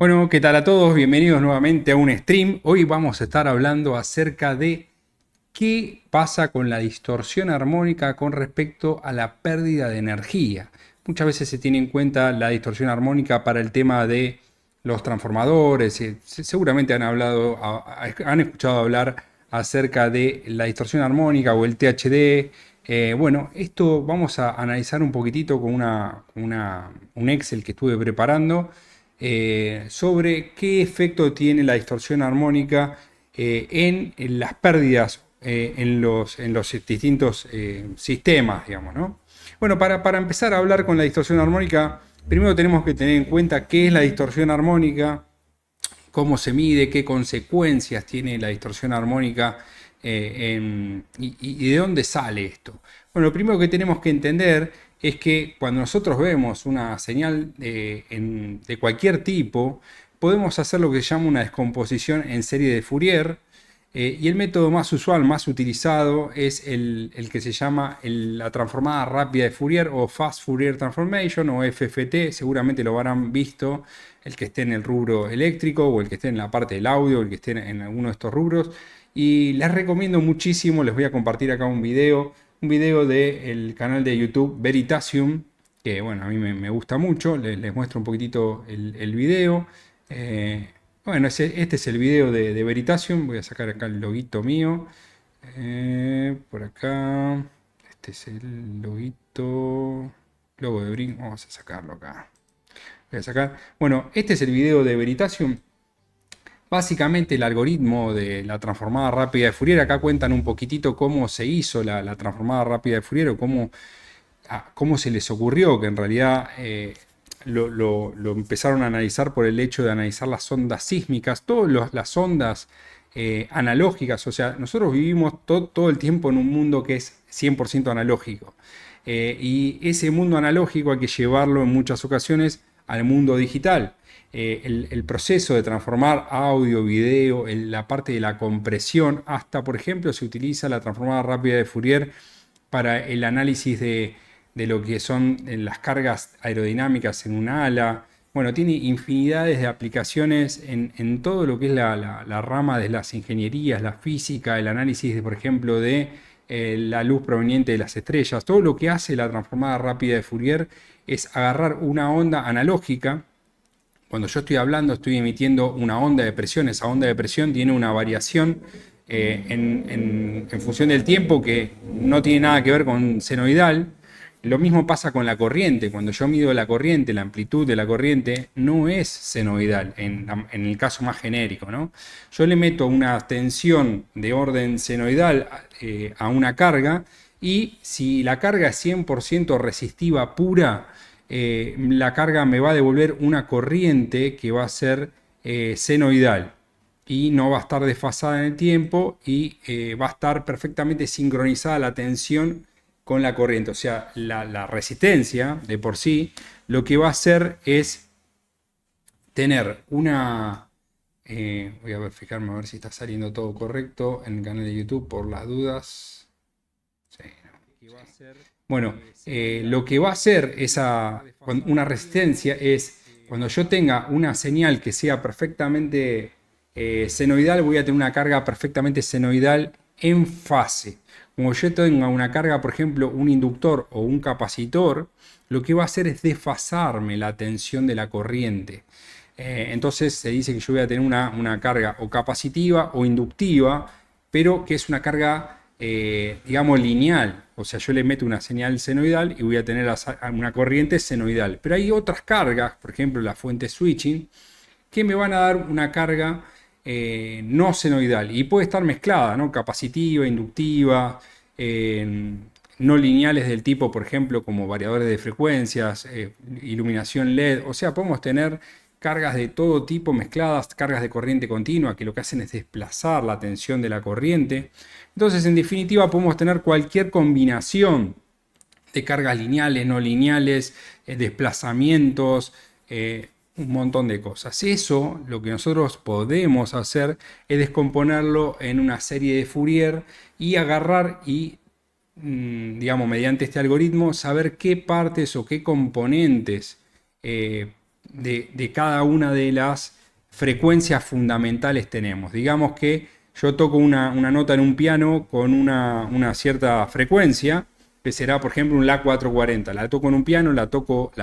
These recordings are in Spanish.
Bueno, ¿qué tal a todos? Bienvenidos nuevamente a un stream. Hoy vamos a estar hablando acerca de qué pasa con la distorsión armónica con respecto a la pérdida de energía. Muchas veces se tiene en cuenta la distorsión armónica para el tema de los transformadores. Seguramente han escuchado hablar acerca de la distorsión armónica o el THD. Bueno, esto vamos a analizar un poquitito con un Excel que estuve preparando sobre qué efecto tiene la distorsión armónica en las pérdidas en los distintos sistemas, digamos, ¿no? Bueno, para empezar a hablar con la distorsión armónica, primero tenemos que tener en cuenta qué es la distorsión armónica, cómo se mide, qué consecuencias tiene la distorsión armónica y de dónde sale esto. Bueno, lo primero que tenemos que entender es que cuando nosotros vemos una señal de cualquier tipo, podemos hacer lo que se llama una descomposición en serie de Fourier. Y el método más usual, más utilizado, es el que se llama la transformada rápida de Fourier o Fast Fourier Transformation o FFT. Seguramente lo habrán visto el que esté en el rubro eléctrico o el que esté en la parte del audio o el que esté en alguno de estos rubros. Y les recomiendo muchísimo, les voy a compartir acá un video del canal de YouTube Veritasium, que bueno, a mí me gusta mucho. Les muestro un poquitito el video. Eh, bueno, este es el video de Veritasium. Voy a sacar acá el loguito mío. Por acá. Este es el logo de Brin. Vamos a sacarlo acá. Voy a sacar. Bueno, este es el video de Veritasium. Básicamente el algoritmo de la transformada rápida de Fourier. Acá cuentan un poquitito cómo se hizo la transformada rápida de Fourier o cómo se les ocurrió, que en realidad lo empezaron a analizar por el hecho de analizar las ondas sísmicas, todas las ondas analógicas. O sea, nosotros vivimos todo el tiempo en un mundo que es 100% analógico. Y ese mundo analógico hay que llevarlo en muchas ocasiones al mundo digital. El proceso de transformar audio, video, la parte de la compresión, hasta por ejemplo se utiliza la transformada rápida de Fourier para el análisis de lo que son las cargas aerodinámicas en un ala. Bueno, tiene infinidades de aplicaciones en todo lo que es la rama de las ingenierías, la física, el análisis, por ejemplo, de la luz proveniente de las estrellas. Todo lo que hace la transformada rápida de Fourier es agarrar una onda analógica. Cuando yo estoy hablando, estoy emitiendo una onda de presión. Esa onda de presión tiene una variación en función del tiempo que no tiene nada que ver con senoidal. Lo mismo pasa con la corriente. Cuando yo mido la corriente, la amplitud de la corriente no es senoidal en el caso más genérico, ¿no? Yo le meto una tensión de orden senoidal a una carga y si la carga es 100% resistiva pura, la carga me va a devolver una corriente que va a ser senoidal y no va a estar desfasada en el tiempo y va a estar perfectamente sincronizada la tensión con la corriente. O sea, la resistencia de por sí lo que va a hacer es tener una... voy a fijarme a ver si está saliendo todo correcto en el canal de YouTube por las dudas. Sí, no, sí. Bueno, lo que va a hacer una resistencia es cuando yo tenga una señal que sea perfectamente senoidal, voy a tener una carga perfectamente senoidal en fase. Como yo tenga una carga, por ejemplo, un inductor o un capacitor, lo que va a hacer es desfasarme la tensión de la corriente. Entonces se dice que yo voy a tener una carga o capacitiva o inductiva, pero que es una carga digamos, lineal. O sea, yo le meto una señal senoidal y voy a tener una corriente senoidal. Pero hay otras cargas, por ejemplo, la fuente switching, que me van a dar una carga no senoidal. Y puede estar mezclada, ¿no? Capacitiva, inductiva, no lineales del tipo, por ejemplo, como variadores de frecuencias, iluminación LED. O sea, podemos tener cargas de todo tipo mezcladas, cargas de corriente continua, que lo que hacen es desplazar la tensión de la corriente. Entonces, en definitiva, podemos tener cualquier combinación de cargas lineales, no lineales, desplazamientos, un montón de cosas. Eso, lo que nosotros podemos hacer es descomponerlo en una serie de Fourier y agarrar y, digamos, mediante este algoritmo, saber qué partes o qué componentes de cada una de las frecuencias fundamentales tenemos. Digamos que yo toco una nota en un piano con una cierta frecuencia, que será, por ejemplo, un La 440. La toco en un piano, la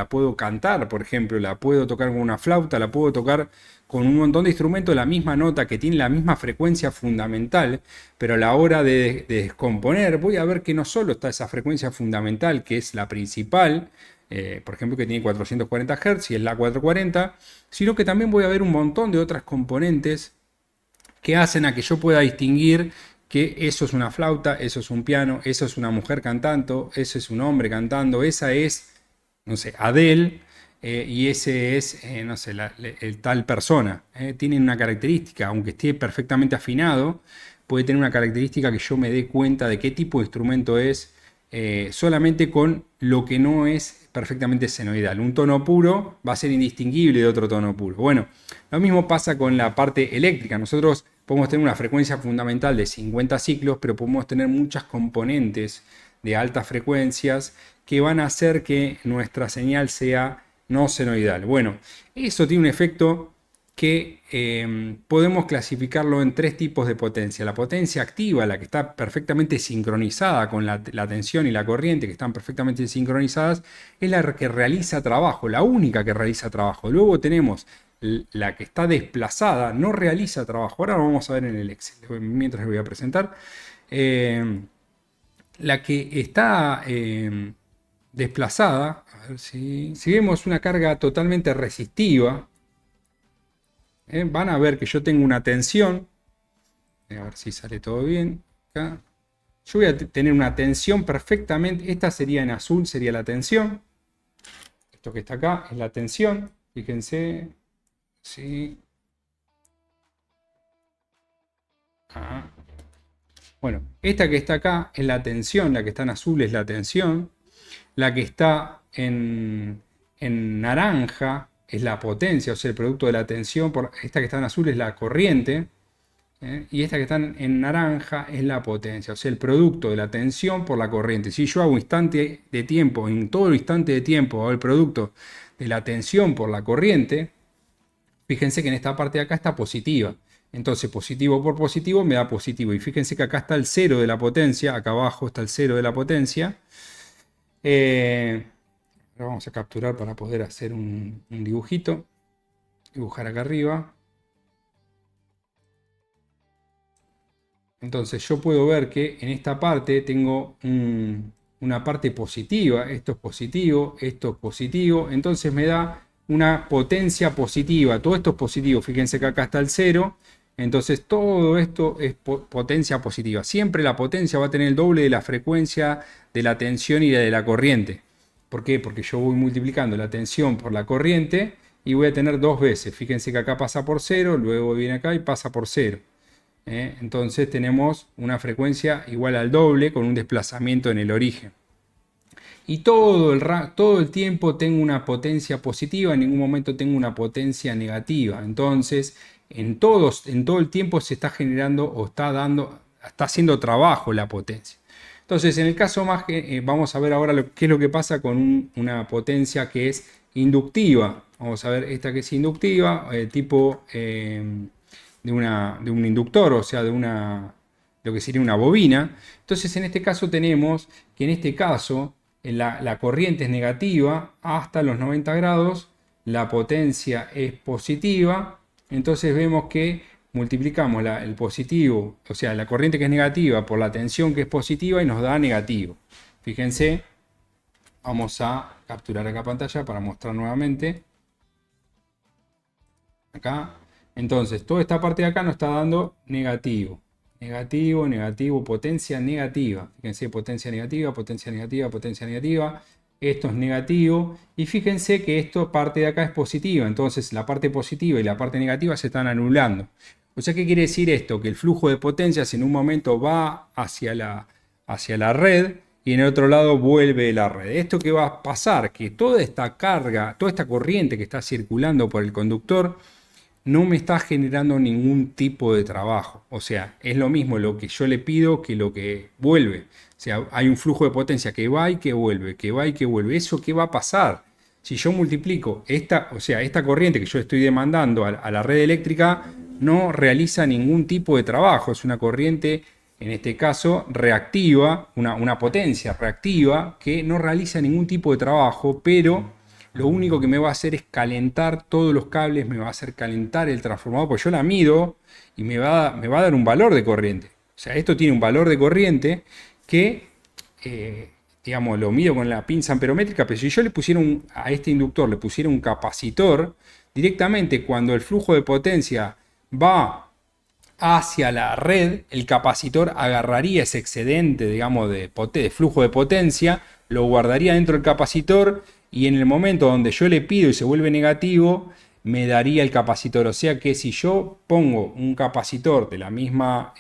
puedo cantar, por ejemplo, la puedo tocar con una flauta, la puedo tocar con un montón de instrumentos, la misma nota que tiene la misma frecuencia fundamental, pero a la hora de descomponer, voy a ver que no solo está esa frecuencia fundamental, que es la principal, por ejemplo, que tiene 440 Hz y es la 440, sino que también voy a ver un montón de otras componentes que hacen a que yo pueda distinguir que eso es una flauta, eso es un piano, eso es una mujer cantando, eso es un hombre cantando, esa es, no sé, Adele, y ese es, no sé, el tal persona. Tienen una característica, aunque esté perfectamente afinado, puede tener una característica que yo me dé cuenta de qué tipo de instrumento es, solamente con lo que no es perfectamente senoidal. Un tono puro va a ser indistinguible de otro tono puro. Bueno, lo mismo pasa con la parte eléctrica. Nosotros podemos tener una frecuencia fundamental de 50 ciclos, pero podemos tener muchas componentes de altas frecuencias que van a hacer que nuestra señal sea no senoidal. Bueno, eso tiene un efecto que podemos clasificarlo en tres tipos de potencia. La potencia activa, la que está perfectamente sincronizada con la tensión y la corriente, que están perfectamente sincronizadas, es la que realiza trabajo, la única que realiza trabajo. Luego tenemos la que está desplazada, no realiza trabajo. Ahora lo vamos a ver en el Excel, mientras les voy a presentar. La que está desplazada, a ver si vemos una carga totalmente resistiva, van a ver que yo tengo una tensión, a ver si sale todo bien, acá. Yo voy a tener una tensión perfectamente, esta sería en azul, sería la tensión, esto que está acá es la tensión, fíjense, sí. Ah. Bueno, esta que está acá es la tensión, la que está en azul es la tensión, la que está en naranja es la potencia, o sea, el producto de la tensión, esta que está en azul es la corriente, y esta que está en naranja es la potencia, o sea, el producto de la tensión por la corriente. Si yo hago instante de tiempo, en todo el instante de tiempo hago el producto de la tensión por la corriente, fíjense que en esta parte de acá está positiva. Entonces, positivo por positivo me da positivo. Y fíjense que acá está el cero de la potencia, acá abajo está el cero de la potencia. Ahora vamos a capturar para poder hacer un dibujito. Dibujar acá arriba. Entonces yo puedo ver que en esta parte tengo una parte positiva. Esto es positivo, esto es positivo. Entonces me da una potencia positiva. Todo esto es positivo. Fíjense que acá está el cero. Entonces todo esto es potencia positiva. Siempre la potencia va a tener el doble de la frecuencia de la tensión y de la corriente. ¿Por qué? Porque yo voy multiplicando la tensión por la corriente y voy a tener dos veces. Fíjense que acá pasa por cero, luego viene acá y pasa por cero. Entonces tenemos una frecuencia igual al doble con un desplazamiento en el origen. Y todo el tiempo tengo una potencia positiva, en ningún momento tengo una potencia negativa. Entonces, en todo el tiempo se está generando o está haciendo trabajo la potencia. Entonces, en el caso más que vamos a ver ahora qué es lo que pasa con una potencia que es inductiva. Vamos a ver esta que es inductiva, tipo de un inductor, o sea, lo que sería una bobina. Entonces, en este caso tenemos que en este caso la corriente es negativa hasta los 90 grados, la potencia es positiva, entonces vemos que multiplicamos el positivo, o sea, la corriente que es negativa por la tensión que es positiva y nos da negativo. Fíjense, vamos a capturar acá pantalla para mostrar nuevamente. Acá, entonces, toda esta parte de acá nos está dando negativo. Negativo, negativo, potencia negativa. Fíjense, potencia negativa, potencia negativa, potencia negativa. Esto es negativo. Y fíjense que esta parte de acá es positiva. Entonces la parte positiva y la parte negativa se están anulando. O sea, ¿qué quiere decir esto? Que el flujo de potencias en un momento va hacia la red y en el otro lado vuelve de la red. ¿Esto qué va a pasar? Que toda esta carga, toda esta corriente que está circulando por el conductor no me está generando ningún tipo de trabajo. O sea, es lo mismo lo que yo le pido que lo que vuelve. O sea, hay un flujo de potencia que va y que vuelve, que va y que vuelve. ¿Eso qué va a pasar? Si yo multiplico o sea, esta corriente que yo estoy demandando a la red eléctrica, no realiza ningún tipo de trabajo. Es una corriente, en este caso, reactiva, una potencia reactiva que no realiza ningún tipo de trabajo, pero lo único que me va a hacer es calentar todos los cables, me va a hacer calentar el transformador, porque yo la mido y me va a dar un valor de corriente. O sea, esto tiene un valor de corriente que, digamos, lo mido con la pinza amperométrica, pero si yo le pusiera a este inductor, le pusiera un capacitor, directamente cuando el flujo de potencia va hacia la red, el capacitor agarraría ese excedente, digamos, de flujo de potencia, lo guardaría dentro del capacitor y en el momento donde yo le pido y se vuelve negativo, me daría el capacitor. O sea que si yo pongo un capacitor de la misma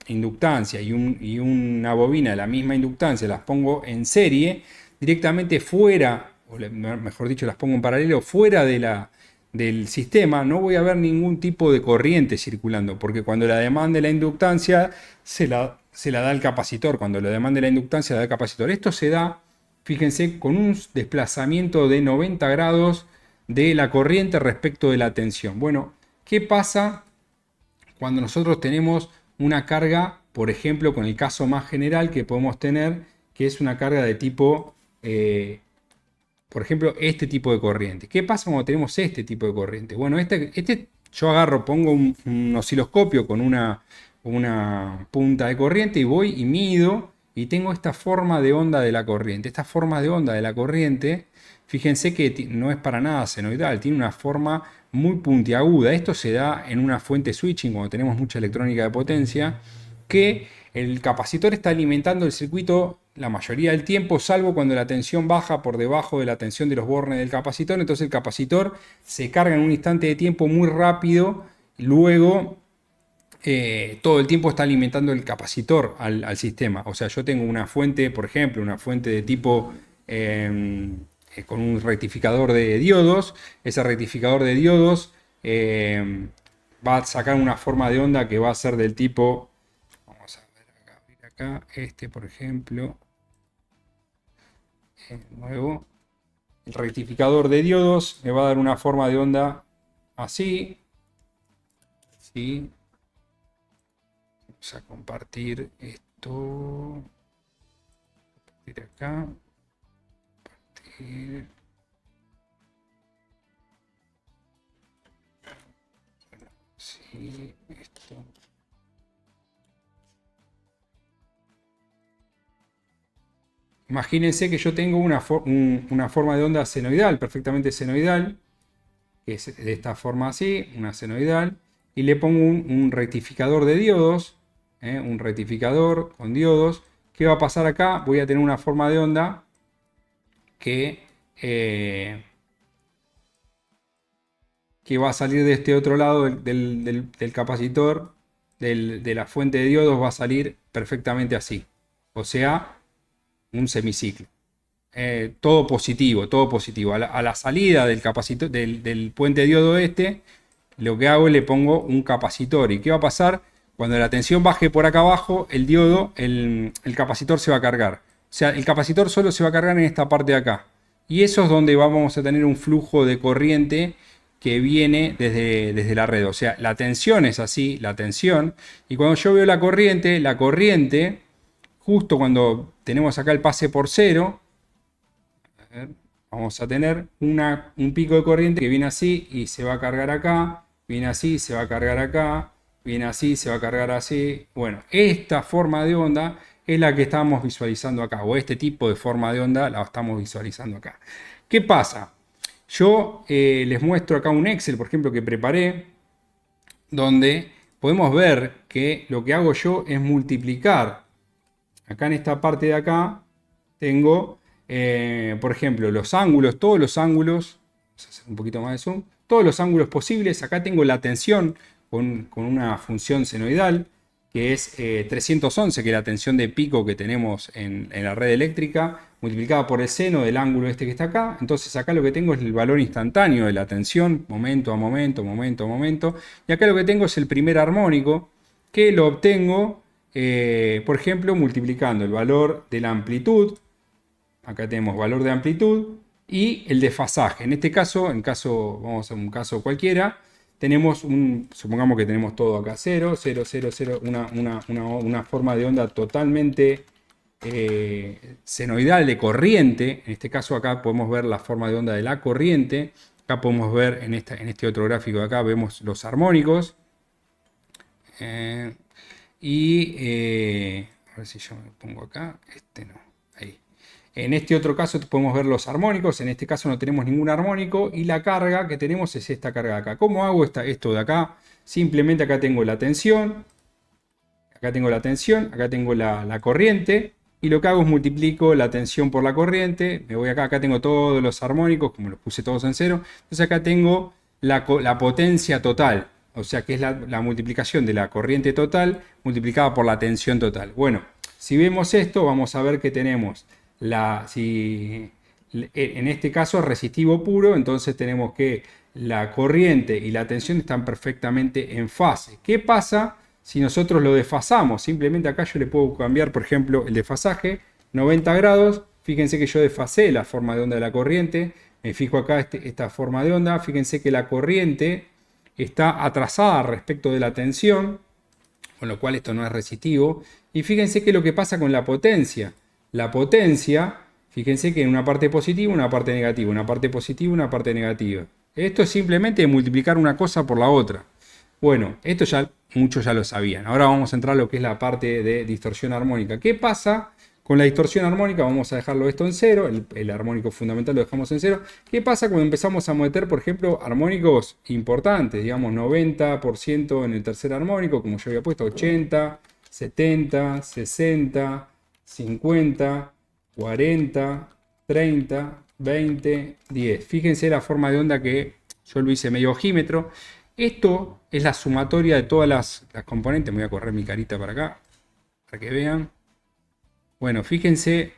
inductancia y una bobina de la misma inductancia, las pongo en serie, directamente fuera, o mejor dicho, las pongo en paralelo, fuera del sistema, no voy a ver ningún tipo de corriente circulando, porque cuando la demande la inductancia, se la da el capacitor. Cuando la demande la inductancia, la da el capacitor. Esto se da, fíjense, con un desplazamiento de 90 grados de la corriente respecto de la tensión. Bueno, ¿qué pasa cuando nosotros tenemos una carga, por ejemplo, con el caso más general que podemos tener, que es una carga de tipo, por ejemplo, este tipo de corriente? ¿Qué pasa cuando tenemos este tipo de corriente? Bueno, yo pongo un osciloscopio con una punta de corriente y voy y mido y tengo esta forma de onda de la corriente. Esta forma de onda de la corriente, fíjense que no es para nada senoidal, tiene una forma muy puntiaguda. Esto se da en una fuente switching cuando tenemos mucha electrónica de potencia, que el capacitor está alimentando el circuito la mayoría del tiempo, salvo cuando la tensión baja por debajo de la tensión de los bornes del capacitor. Entonces el capacitor se carga en un instante de tiempo muy rápido, luego todo el tiempo está alimentando el capacitor al sistema. O sea, yo tengo una fuente, por ejemplo, una fuente de tipo con un rectificador de diodos. Ese rectificador de diodos va a sacar una forma de onda que va a ser del tipo, vamos a ver acá, por ejemplo, nuevo. El rectificador de diodos me va a dar una forma de onda así. ¿Sí? Vamos a compartir esto. Compartir acá. Compartir. Sí, esto. Imagínense que yo tengo una forma de onda senoidal, perfectamente senoidal, que es de esta forma así, una senoidal, y le pongo un rectificador de diodos, un rectificador con diodos. ¿Qué va a pasar acá? Voy a tener una forma de onda que va a salir de este otro lado del capacitor, de la fuente de diodos, va a salir perfectamente así. O sea, un semiciclo. Todo positivo, todo positivo. A la salida del capacitor, del puente diodo lo que hago es le pongo un capacitor. ¿Y qué va a pasar? Cuando la tensión baje por acá abajo, el capacitor se va a cargar. O sea, el capacitor solo se va a cargar en esta parte de acá. Y eso es donde vamos a tener un flujo de corriente que viene desde la red. O sea, la tensión es así, la tensión. Y cuando yo veo la corriente, justo cuando tenemos acá el pase por cero, vamos a tener un pico de corriente que viene así y se va a cargar acá, viene así, se va a cargar acá, viene así, se va a cargar así. Bueno, esta forma de onda es la que estamos visualizando acá, o este tipo de forma de onda la estamos visualizando acá. ¿Qué pasa? Yo les muestro acá un Excel, por ejemplo, que preparé, donde podemos ver que lo que hago yo es multiplicar. Acá en esta parte de acá tengo, por ejemplo, los ángulos, todos los ángulos, vamos a hacer un poquito más de zoom, todos los ángulos posibles. Acá tengo la tensión con una función senoidal, que es 311, que es la tensión de pico que tenemos en la red eléctrica, multiplicada por el seno del ángulo que está acá. Entonces acá lo que tengo es el valor instantáneo de la tensión, momento a momento, momento a momento. Y acá lo que tengo es el primer armónico, que lo obtengo, por ejemplo, multiplicando el valor de la amplitud. Acá tenemos valor de amplitud y el desfasaje. En este caso, vamos a un caso cualquiera, supongamos que tenemos todo acá 0, 0, 0, 0, una forma de onda totalmente senoidal de corriente. En este caso acá podemos ver la forma de onda de la corriente. Acá podemos ver en este otro gráfico de acá, vemos los armónicos. A ver si yo me pongo acá, no, ahí. En este otro caso podemos ver los armónicos, en este caso no tenemos ningún armónico y la carga que tenemos es esta carga de acá. ¿Cómo hago esto de acá? Simplemente acá tengo la tensión, acá tengo la corriente y lo que hago es multiplico la tensión por la corriente, me voy acá tengo todos los armónicos, como los puse todos en cero, entonces acá tengo la potencia total. O sea que es la multiplicación de la corriente total multiplicada por la tensión total. Bueno, si vemos esto, vamos a ver que tenemos en este caso resistivo puro, entonces tenemos que la corriente y la tensión están perfectamente en fase. ¿Qué pasa si nosotros lo desfasamos? Simplemente acá yo le puedo cambiar, por ejemplo, el desfasaje 90 grados. Fíjense que yo desfasé la forma de onda de la corriente. Me fijo acá esta forma de onda. Fíjense que la corriente está atrasada respecto de la tensión, con lo cual esto no es resistivo. Y fíjense que lo que pasa con la potencia. La potencia, fíjense que en una parte positiva, una parte negativa, una parte positiva, una parte negativa. Esto es simplemente multiplicar una cosa por la otra. Bueno, esto ya muchos ya lo sabían. Ahora vamos a entrar a lo que es la parte de distorsión armónica. ¿Qué pasa con la distorsión armónica? Vamos a dejarlo esto en cero, el armónico fundamental lo dejamos en cero. ¿Qué pasa cuando empezamos a meter, por ejemplo, armónicos importantes? Digamos 90% en el tercer armónico, como yo había puesto, 80, 70, 60, 50, 40, 30, 20, 10. Fíjense la forma de onda que yo lo hice medio ojímetro. Esto es la sumatoria de todas las componentes. Me voy a correr mi carita para acá, para que vean. Bueno, fíjense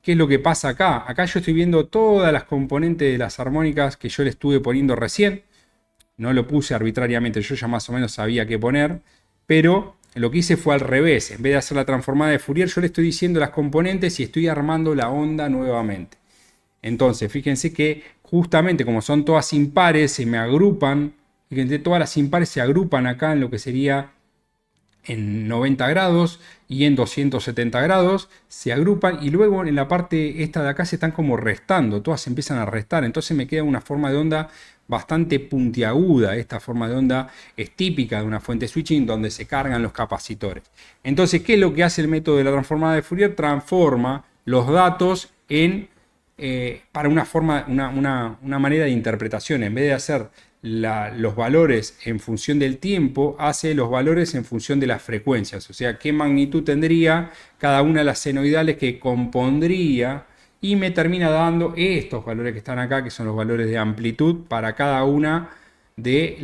qué es lo que pasa acá. Acá yo estoy viendo todas las componentes de las armónicas que yo le estuve poniendo recién. No lo puse arbitrariamente, yo ya más o menos sabía qué poner. Pero lo que hice fue al revés. En vez de hacer la transformada de Fourier, yo le estoy diciendo las componentes y estoy armando la onda nuevamente. Entonces, fíjense que justamente como son todas impares, se me agrupan. Fíjense, todas las impares se agrupan acá en lo que sería en 90 grados y en 270 grados. Se agrupan y luego en la parte esta de acá se están como restando. Todas se empiezan a restar. Entonces me queda una forma de onda bastante puntiaguda. Esta forma de onda es típica de una fuente switching donde se cargan los capacitores. Entonces, ¿qué es lo que hace el método de la transformada de Fourier? Transforma los datos para una manera de interpretación. En vez de hacer los valores en función del tiempo, hace los valores en función de las frecuencias. O sea, qué magnitud tendría cada una de las senoidales que compondría. Y me termina dando estos valores que están acá, que son los valores de amplitud para cada una de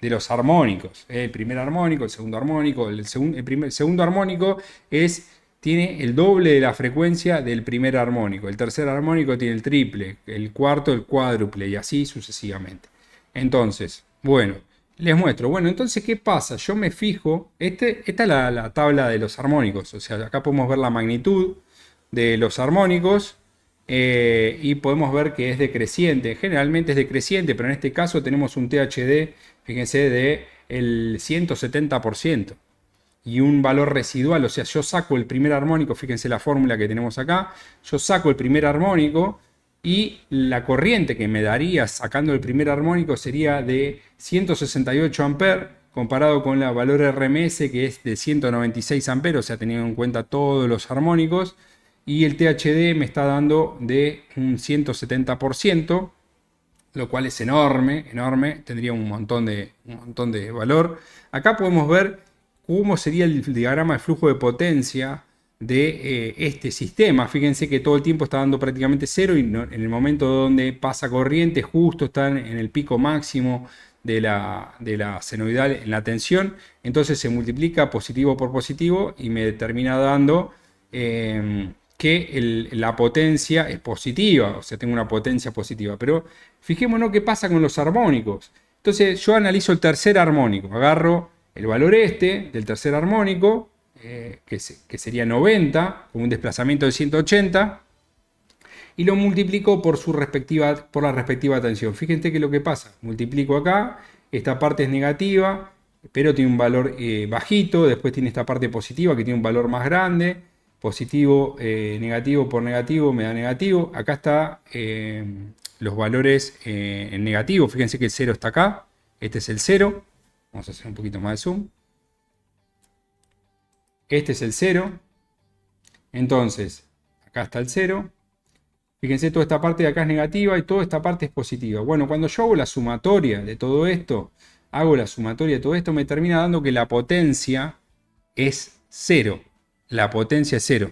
los armónicos. El primer armónico, el segundo armónico. El segundo armónico tiene el doble de la frecuencia del primer armónico. El tercer armónico tiene el triple, el cuarto el cuádruple y así sucesivamente. Entonces, bueno, les muestro. Bueno, entonces, ¿qué pasa? Yo me fijo, esta es la tabla de los armónicos. O sea, acá podemos ver la magnitud de los armónicos y podemos ver que es decreciente. Generalmente es decreciente, pero en este caso tenemos un THD, fíjense, del 170%. Y un valor residual, o sea, yo saco el primer armónico, fíjense la fórmula que tenemos acá, yo saco el primer armónico y la corriente que me daría sacando el primer armónico sería de 168 amperes, comparado con el valor RMS que es de 196 amperes, o sea, teniendo en cuenta todos los armónicos, y el THD me está dando de un 170%, lo cual es enorme, enorme, tendría un montón de valor. Acá podemos ver cómo sería el diagrama de flujo de potencia de este sistema. Fíjense que todo el tiempo está dando prácticamente cero y en el momento donde pasa corriente justo está en el pico máximo de la senoidal en la tensión. Entonces se multiplica positivo por positivo y me termina dando que la potencia es positiva, o sea, tengo una potencia positiva. Pero fijémonos qué pasa con los armónicos. Entonces yo analizo el tercer armónico, agarro el valor del tercer armónico, que sería 90, con un desplazamiento de 180, y lo multiplico por la respectiva tensión. Fíjense que lo que pasa, multiplico acá, esta parte es negativa, pero tiene un valor bajito, después tiene esta parte positiva que tiene un valor más grande, positivo, negativo por negativo me da negativo, acá está los valores en negativo, fíjense que el 0 está acá, este es el 0, vamos a hacer un poquito más de zoom, este es el 0, entonces acá está el 0, fíjense toda esta parte de acá es negativa y toda esta parte es positiva. Bueno, cuando yo hago la sumatoria de todo esto, me termina dando que la potencia es 0, la potencia es 0.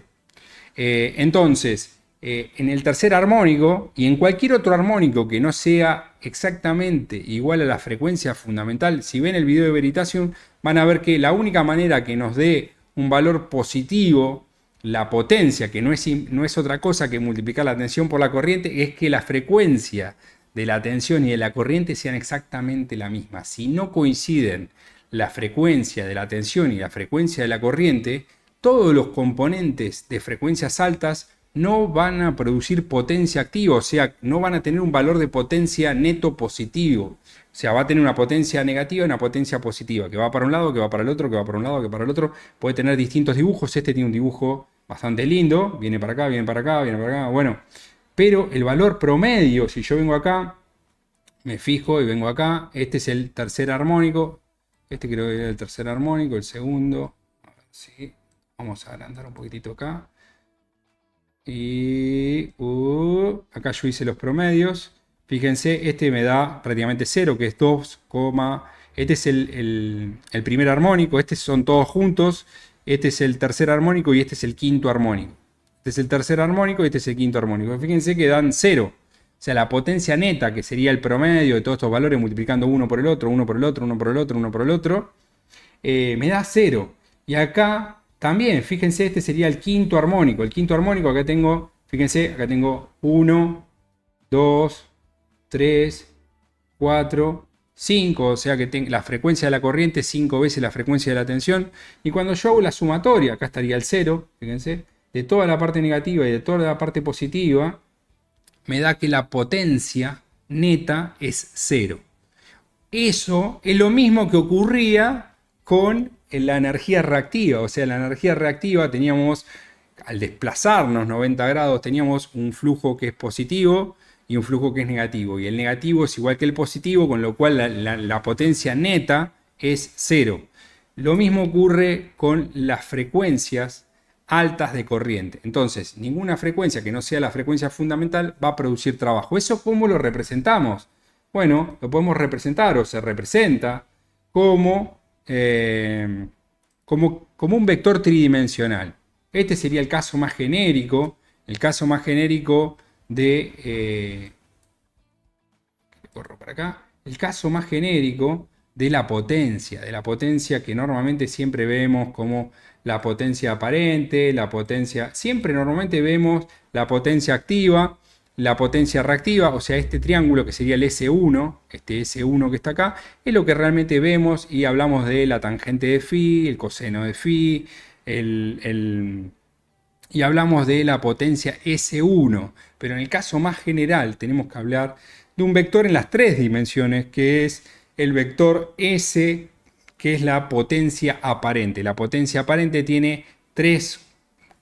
Entonces, en el tercer armónico y en cualquier otro armónico que no sea exactamente igual a la frecuencia fundamental, si ven el video de Veritasium, van a ver que la única manera que nos dé un valor positivo, la potencia, que no es otra cosa que multiplicar la tensión por la corriente, es que la frecuencia de la tensión y de la corriente sean exactamente la misma. Si no coinciden la frecuencia de la tensión y la frecuencia de la corriente, todos los componentes de frecuencias altas no van a producir potencia activa, o sea, no van a tener un valor de potencia neto positivo. O sea, va a tener una potencia negativa y una potencia positiva, que va para un lado, que va para el otro, que va para un lado, que para el otro. Puede tener distintos dibujos. Este tiene un dibujo bastante lindo. Viene para acá, viene para acá, viene para acá. Bueno, pero el valor promedio, si yo vengo acá, me fijo y vengo acá, este es el tercer armónico. Este creo que era el tercer armónico, el segundo. Sí. Vamos a adelantar un poquitito acá. Y acá yo hice los promedios. Fíjense, este me da prácticamente 0, que es 2, este es el primer armónico, estos son todos juntos. Este es el tercer armónico y este es el quinto armónico. Este es el tercer armónico y este es el quinto armónico. Fíjense que dan 0. O sea, la potencia neta, que sería el promedio de todos estos valores, multiplicando uno por el otro, uno por el otro, uno por el otro, uno por el otro, me da 0. Y acá también, fíjense, este sería el quinto armónico. El quinto armónico, acá tengo, fíjense, acá tengo 1, 2, 3, 4, 5. O sea que la frecuencia de la corriente es 5 veces la frecuencia de la tensión. Y cuando yo hago la sumatoria, acá estaría el 0, fíjense, de toda la parte negativa y de toda la parte positiva, me da que la potencia neta es 0. Eso es lo mismo que ocurría con la energía reactiva. O sea, la energía reactiva teníamos, al desplazarnos 90 grados, teníamos un flujo que es positivo y un flujo que es negativo. Y el negativo es igual que el positivo, con lo cual la potencia neta es 0. Lo mismo ocurre con las frecuencias altas de corriente. Entonces, ninguna frecuencia que no sea la frecuencia fundamental va a producir trabajo. ¿Eso cómo lo representamos? Bueno, lo podemos representar o se representa como, como un vector tridimensional. Este sería el caso más genérico, de... corro para acá. El caso más genérico de la potencia que normalmente siempre vemos como la potencia aparente, siempre normalmente vemos la potencia activa, la potencia reactiva, o sea, este triángulo que sería el S1, este S1 que está acá, es lo que realmente vemos y hablamos de la tangente de phi, el coseno de phi, y hablamos de la potencia S1, pero en el caso más general tenemos que hablar de un vector en las tres dimensiones, que es el vector S, que es la potencia aparente. La potencia aparente tiene tres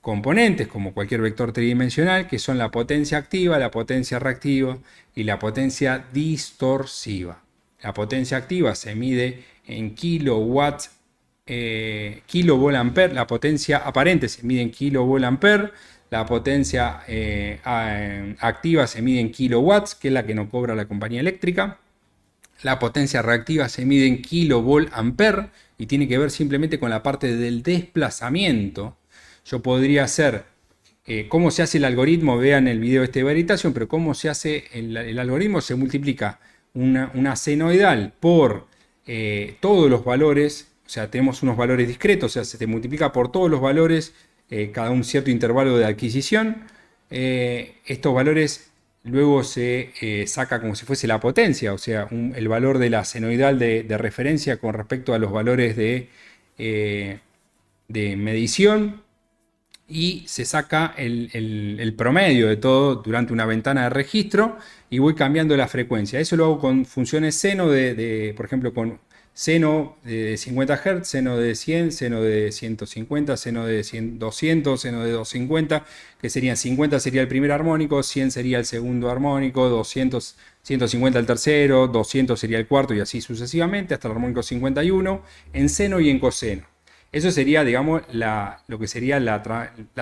componentes, como cualquier vector tridimensional, que son la potencia activa, la potencia reactiva y la potencia distorsiva. La potencia activa se mide en kilowatts, kilovolt-ampere. La potencia aparente se mide en kilovolt-ampere. La potencia activa se mide en kilowatts, que es la que nos cobra la compañía eléctrica. La potencia reactiva se mide en kilovolt-ampere y tiene que ver simplemente con la parte del desplazamiento. Yo podría hacer cómo se hace el algoritmo, vean el video de Veritasium, pero cómo se hace el algoritmo: se multiplica una senoidal por todos los valores, o sea, tenemos unos valores discretos, o sea, se multiplica por todos los valores cada un cierto intervalo de adquisición. Estos valores luego se saca como si fuese la potencia, o sea, el valor de la senoidal de referencia con respecto a los valores de medición. y se saca el promedio de todo durante una ventana de registro y voy cambiando la frecuencia. Eso lo hago con funciones seno por ejemplo, con seno de 50 Hz, seno de 100, seno de 150, seno de 100, 200, seno de 250, que serían 50 sería el primer armónico, 100 sería el segundo armónico, 200, 150 el tercero, 200 sería el cuarto y así sucesivamente hasta el armónico 51 en seno y en coseno. Eso sería, digamos, lo que sería la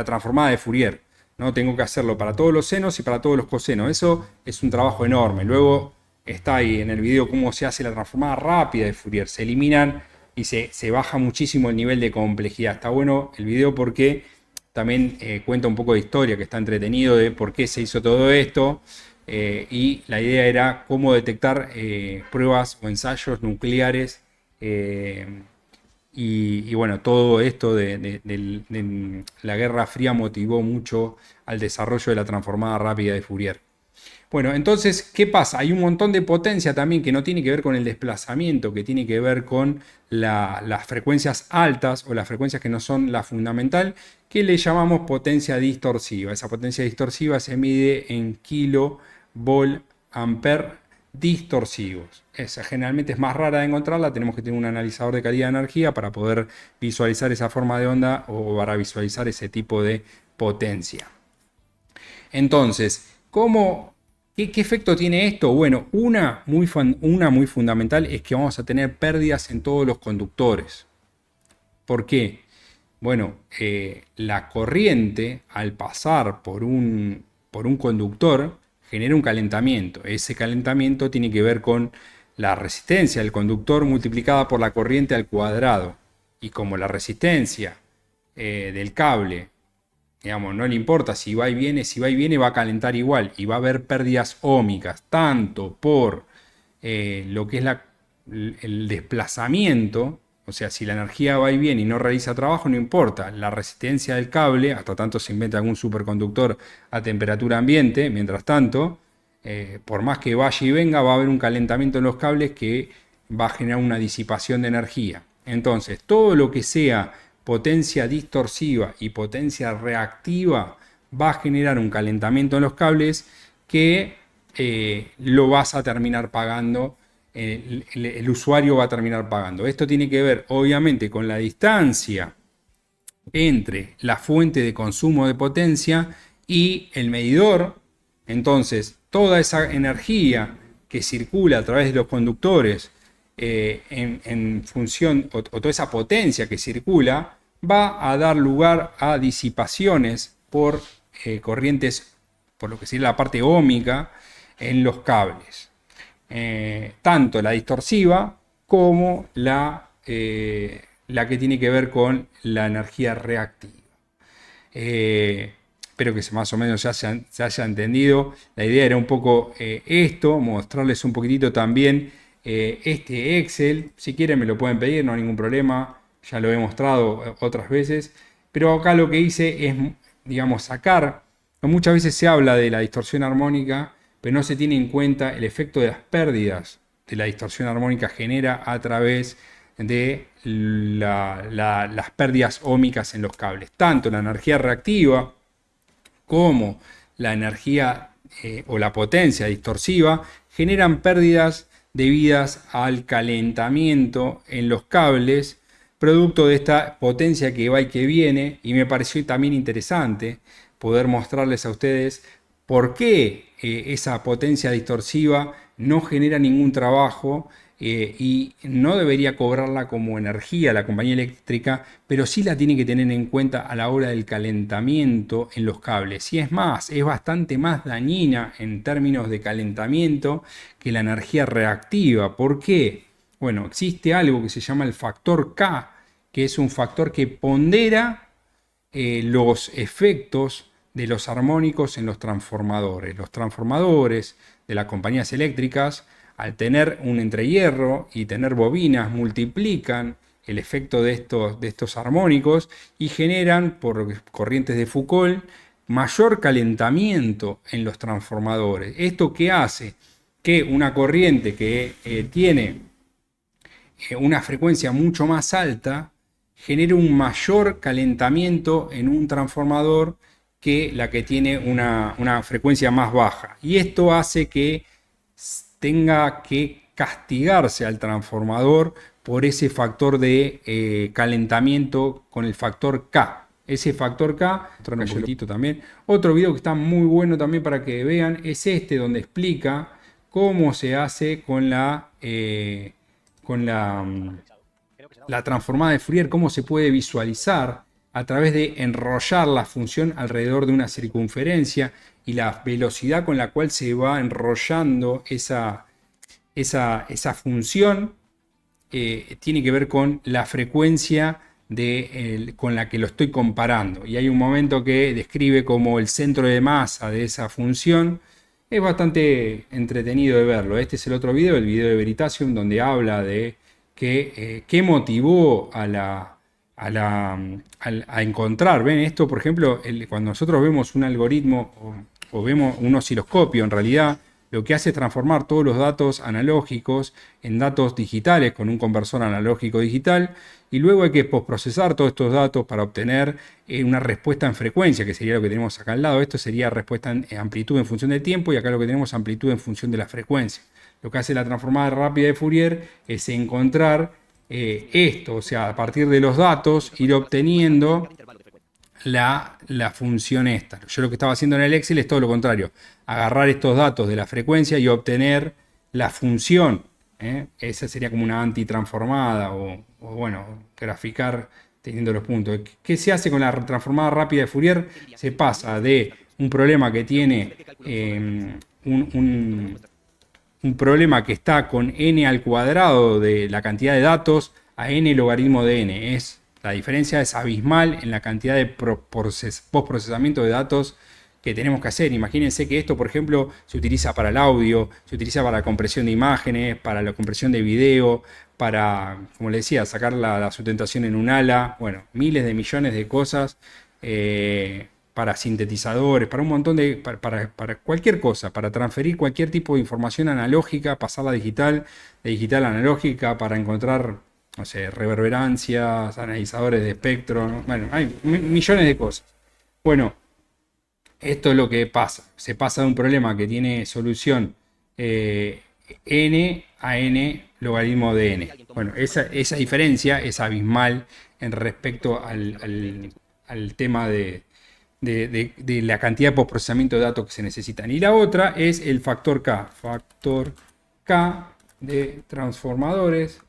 transformada de Fourier, ¿no? Tengo que hacerlo para todos los senos y para todos los cosenos. Eso es un trabajo enorme. Luego está ahí en el video cómo se hace la transformada rápida de Fourier. Se eliminan y se baja muchísimo el nivel de complejidad. Está bueno el video porque también cuenta un poco de historia, que está entretenido, de por qué se hizo todo esto. Y la idea era cómo detectar pruebas o ensayos nucleares. Y bueno, todo esto de la Guerra Fría motivó mucho al desarrollo de la transformada rápida de Fourier. Bueno, entonces, ¿qué pasa? Hay un montón de potencia también que no tiene que ver con el desplazamiento, que tiene que ver con las frecuencias altas o las frecuencias que no son la fundamental, que le llamamos potencia distorsiva. Esa potencia distorsiva se mide en kilovolt ampere distorsivos. Esa generalmente es más rara de encontrarla, tenemos que tener un analizador de calidad de energía para poder visualizar esa forma de onda o para visualizar ese tipo de potencia. Entonces, ¿qué efecto tiene esto? Bueno, una muy fundamental es que vamos a tener pérdidas en todos los conductores. ¿Por qué? Bueno, la corriente al pasar por un conductor genera un calentamiento. Ese calentamiento tiene que ver con la resistencia del conductor multiplicada por la corriente al cuadrado. Y como la resistencia del cable, digamos, no le importa si va y viene va a calentar igual y va a haber pérdidas óhmicas, tanto por lo que es el desplazamiento, o sea, si la energía va y viene y no realiza trabajo, no importa, la resistencia del cable, hasta tanto se inventa algún superconductor a temperatura ambiente, mientras tanto, por más que vaya y venga, va a haber un calentamiento en los cables que va a generar una disipación de energía. Entonces, todo lo que sea potencia distorsiva y potencia reactiva va a generar un calentamiento en los cables que lo vas a terminar pagando, el usuario va a terminar pagando. Esto tiene que ver obviamente con la distancia entre la fuente de consumo de potencia y el medidor. Entonces, toda esa energía que circula a través de los conductores en función, o toda esa potencia que circula, va a dar lugar a disipaciones por corrientes, por lo que sería la parte óhmica, en los cables. Tanto la distorsiva como la que tiene que ver con la energía reactiva. Espero que más o menos se haya entendido. La idea era un poco esto, mostrarles un poquitito también este Excel. Si quieren me lo pueden pedir, no hay ningún problema. Ya lo he mostrado otras veces. Pero acá lo que hice es, digamos, sacar. Muchas veces se habla de la distorsión armónica, pero no se tiene en cuenta el efecto de las pérdidas de la distorsión armónica genera a través de las pérdidas óhmicas en los cables. Tanto la energía reactiva como la energía o la potencia distorsiva generan pérdidas debidas al calentamiento en los cables, producto de esta potencia que va y que viene, y me pareció también interesante poder mostrarles a ustedes por qué esa potencia distorsiva no genera ningún trabajo y no debería cobrarla como energía la compañía eléctrica, pero sí la tiene que tener en cuenta a la hora del calentamiento en los cables. Y es más, es bastante más dañina en términos de calentamiento que la energía reactiva. ¿Por qué? Bueno, existe algo que se llama el factor K, que es un factor que pondera los efectos de los armónicos en los transformadores. Los transformadores de las compañías eléctricas, al tener un entrehierro y tener bobinas, multiplican el efecto de estos armónicos y generan, por corrientes de Foucault, mayor calentamiento en los transformadores. ¿Esto qué hace? Que una corriente que tiene una frecuencia mucho más alta genere un mayor calentamiento en un transformador que la que tiene una frecuencia más baja. Y esto hace que tenga que castigarse al transformador por ese factor de calentamiento con el factor K. Ese factor K, un poquitito también. Otro video que está muy bueno también para que vean es este, donde explica cómo se hace con la transformada de Fourier, cómo se puede visualizar a través de enrollar la función alrededor de una circunferencia y la velocidad con la cual se va enrollando esa función tiene que ver con la frecuencia con la que lo estoy comparando. Y hay un momento que describe como el centro de masa de esa función. Es bastante entretenido de verlo. Este es el otro video, el video de Veritasium, donde habla de qué motivó a encontrar. Ven, esto, por ejemplo, cuando nosotros vemos un algoritmo o vemos un osciloscopio, en realidad lo que hace es transformar todos los datos analógicos en datos digitales con un conversor analógico digital, y luego hay que postprocesar todos estos datos para obtener una respuesta en frecuencia, que sería lo que tenemos acá al lado. Esto sería respuesta en amplitud en función del tiempo, y acá lo que tenemos es amplitud en función de la frecuencia. Lo que hace la transformada rápida de Fourier es encontrar esto, o sea, a partir de los datos ir obteniendo la función esta. Yo lo que estaba haciendo en el Excel es todo lo contrario, agarrar estos datos de la frecuencia y obtener la función. Esa sería como una antitransformada o bueno, graficar teniendo los puntos. ¿Qué se hace con la transformada rápida de Fourier? Se pasa de un problema que tiene un problema que está con n al cuadrado de la cantidad de datos a n logaritmo de n. La diferencia es abismal en la cantidad de postprocesamiento de datos que tenemos que hacer. Imagínense que esto, por ejemplo, se utiliza para el audio, se utiliza para la compresión de imágenes, para la compresión de video, para, como les decía, sacar la sustentación en un ala, bueno, miles de millones de cosas, para sintetizadores, para un montón de, para cualquier cosa, para transferir cualquier tipo de información analógica, pasarla a digital, de digital a analógica, para encontrar, no sé, reverberancias, analizadores de espectro, ¿no? Bueno, hay millones de cosas. Bueno, esto es lo que pasa. Se pasa de un problema que tiene solución n a n logaritmo de n. Bueno, esa diferencia es abismal en respecto al tema de la cantidad de postprocesamiento de datos que se necesitan. Y la otra es el factor K de transformadores.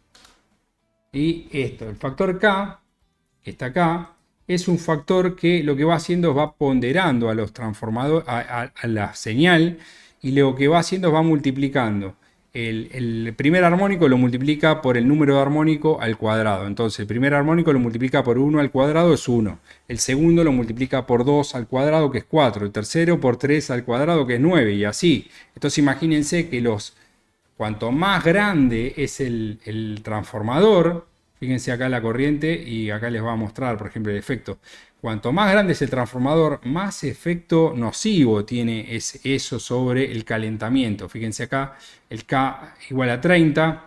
Y esto, el factor K, que está acá, es un factor que lo que va haciendo es va ponderando a los transformadores, a la señal, y lo que va haciendo es va multiplicando. El primer armónico lo multiplica por el número de armónico al cuadrado. Entonces el primer armónico lo multiplica por 1 al cuadrado, es 1. El segundo lo multiplica por 2 al cuadrado, que es 4. El tercero por 3 al cuadrado, que es 9. Y así. Entonces imagínense que cuanto más grande es el transformador, fíjense acá la corriente y acá les va a mostrar, por ejemplo, el efecto. Cuanto más grande es el transformador, más efecto nocivo tiene eso sobre el calentamiento. Fíjense acá, el K igual a 30.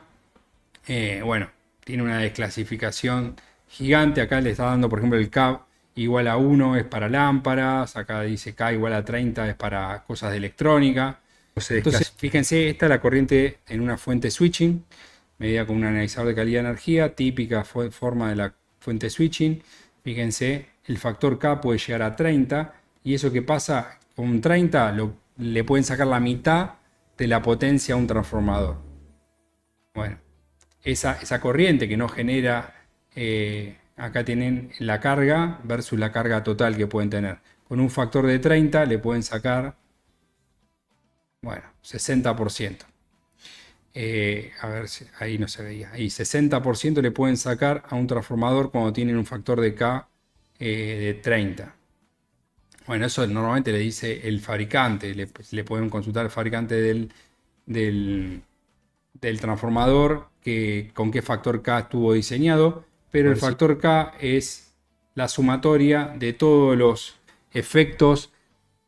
Bueno, tiene una desclasificación gigante. Acá le está dando, por ejemplo, el K igual a 1 es para lámparas. Acá dice K igual a 30 es para cosas de electrónica. Entonces, fíjense, esta es la corriente en una fuente switching, medida con un analizador de calidad de energía, típica forma de la fuente switching. Fíjense, el factor K puede llegar a 30, y eso que pasa con 30 le pueden sacar la mitad de la potencia a un transformador. Bueno, esa corriente que no genera, acá tienen la carga versus la carga total que pueden tener. Con un factor de 30 le pueden sacar, bueno, 60%. A ver si ahí no se veía. Ahí 60% le pueden sacar a un transformador cuando tienen un factor de K de 30. Bueno, eso normalmente le dice el fabricante. Le pueden consultar al fabricante del transformador con qué factor K estuvo diseñado. Pero el factor K es la sumatoria de todos los efectos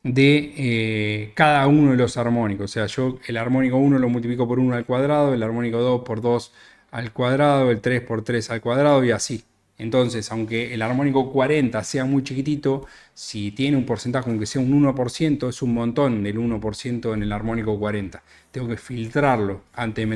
de cada uno de los armónicos. O sea, yo el armónico 1 lo multiplico por 1 al cuadrado, el armónico 2 por 2 al cuadrado, el 3 por 3 al cuadrado, y así. Entonces, aunque el armónico 40 sea muy chiquitito, si tiene un porcentaje, aunque sea un 1%, es un montón del 1% en el armónico 40. Tengo que filtrarlo antes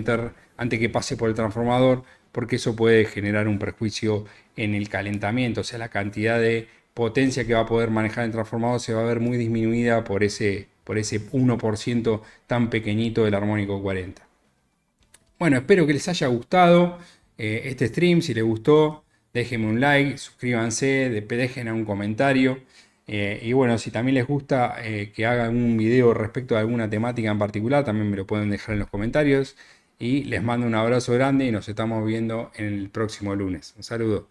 que pase por el transformador, porque eso puede generar un perjuicio en el calentamiento. O sea, la cantidad de potencia que va a poder manejar el transformador se va a ver muy disminuida por ese 1% tan pequeñito del armónico 40. Bueno, espero que les haya gustado este stream. Si les gustó, déjenme un like, suscríbanse, dejen un comentario. Y bueno, si también les gusta que haga un video respecto a alguna temática en particular, también me lo pueden dejar en los comentarios. Y les mando un abrazo grande y nos estamos viendo en el próximo lunes. Un saludo.